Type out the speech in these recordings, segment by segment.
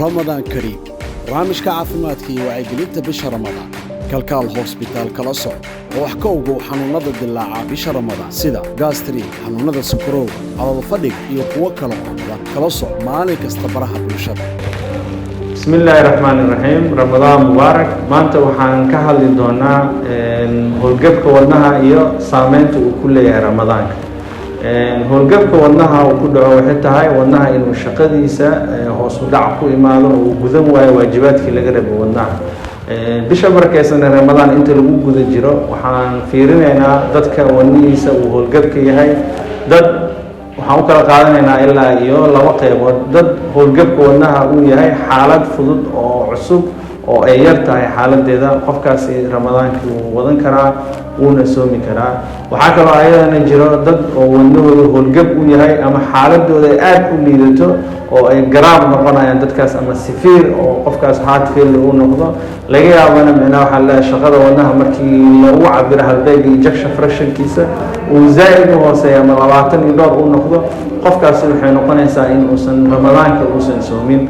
رمضان كريم برامج كعافماتك وعيقلية بش رمضان كالكال هوسبيتال كالأصو وحكوغو حنونada dilaaca bisha Ramadan sida gastri xanuunada sukrow calool fadhig iyo kuwa kale oo kala soo maalin kasta baraha bulshada bismillahir rahmanir rahim Ramadan mubarak maanta waxaan ka hadli doonaa howlgabka wadnaha iyo saameynta uu ku leeyahay Ramadaanka howlgabka wadnaha uu ku dhaco waxay tahay wadnaha inuu shaqadiisa hoos u dhac ku imaado oo gudan waayo waajibaadkii laga rabo wadnaha bisha barakeysan Ramadan inta lagu guda jiro waxaan fiirinaynaa dadka wadnihiisa uu howlgabka yahay dad waxaan u kala qaadanaynaa ilaa iyo laba qaybood dad howlgabka wadnaha uu yahay xaalad fudud oo cusub oo ay yar tahay xaaladeeda qofkaasi Ramadaanka uu wadan karaa uuna soomi karaa waxa kale oo ayadana jiro dad oo wadnahooda howlgab u yahay ama xaaladooda aad u liidato oo ay garaab noqonayaan dadkaas ama sifiir oo qofkaas heart failure uu noqdo laga yaabana waxa la shaqada wadnaha markii lagu cabiro halbeeg ejection fraction-kiisa uu zaid u hooseeyo ama 20 iyo dhowr uu noqdo qofkaas waxay noqonaysaa in uusan Ramadaanka uusan soomin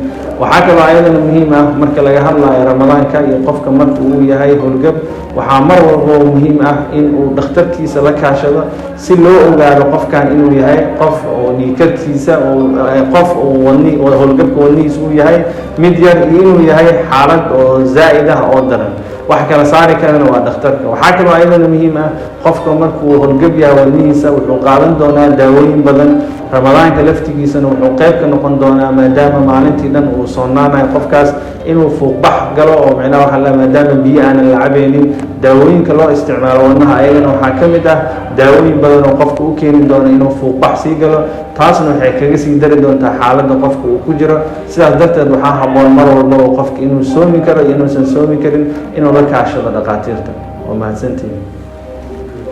waxa kale oo ayadana muhiim ah marka laga hadlayo Ramadaanka iyo qofka marka uu yahay howlgab waxa mar walba muhiim ah in uu dhakhtarkiisa la kaashado si loo ogaado qofkan inuu yahay qof oo dhiigkarkiisa oo qof oo wadni howlgabka wadnihiisa uu yahay mid yar inuu yahay xaalad oo zaid ah oo daran wax kala saari karana waa dhakhtarka waxa kale oo ayadana muhiim ah qofka marka uu howlgab yahay wadnihiisa wuxuu qaadan doonaa daawooyin badan Ramadaanka laftigiisana wuxuu qayb ka noqon doonaa maadaama maalintii dhan uu soonaanayo qofkaas inuu fuuqbax galo oo waxa la maadaama biyo aan la cabaynin daawooyinka loo isticmaalo wadnaha ayagana waxa kamid ah daawooyin badan oo qofka u keeni doona inuu fuuqbax sii galo taasna waxay kaga sii dari doontaa xaaladda qofka uu ku jiro sidaas darteed waxa habboon mar walba oo qofka inuu soomi karo iyo inuusan soomi karin inuu la kaashado dhaqaatiirta oo mahadsantiin